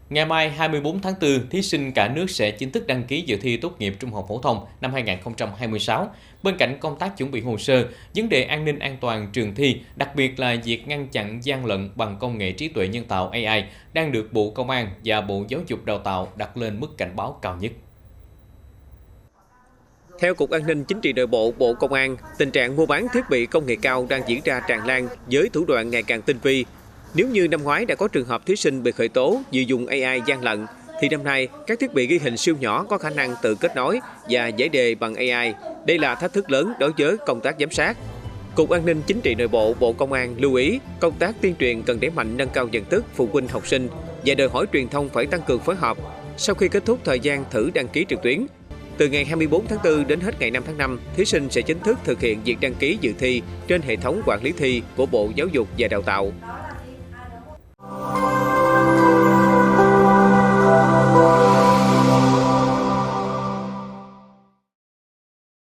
Ngày mai 24 tháng 4, thí sinh cả nước sẽ chính thức đăng ký dự thi tốt nghiệp trung học phổ thông năm 2026. Bên cạnh công tác chuẩn bị hồ sơ, vấn đề an ninh an toàn trường thi, đặc biệt là việc ngăn chặn gian lận bằng công nghệ trí tuệ nhân tạo AI đang được Bộ Công an và Bộ Giáo dục Đào tạo đặt lên mức cảnh báo cao nhất. Theo Cục An ninh Chính trị Nội bộ Bộ Công an, tình trạng mua bán thiết bị công nghệ cao đang diễn ra tràn lan với thủ đoạn ngày càng tinh vi. Nếu như năm ngoái đã có trường hợp thí sinh bị khởi tố vì dùng AI gian lận, thì năm nay các thiết bị ghi hình siêu nhỏ có khả năng tự kết nối và giải đề bằng AI. Đây là thách thức lớn đối với công tác giám sát. Cục An ninh Chính trị Nội bộ Bộ Công an lưu ý công tác tuyên truyền cần đẩy mạnh nâng cao nhận thức phụ huynh học sinh và đòi hỏi truyền thông phải tăng cường phối hợp. Sau khi kết thúc thời gian thử đăng ký trực tuyến, từ ngày 24 tháng 4 đến hết ngày 5 tháng 5, thí sinh sẽ chính thức thực hiện việc đăng ký dự thi trên hệ thống quản lý thi của Bộ Giáo dục và Đào tạo.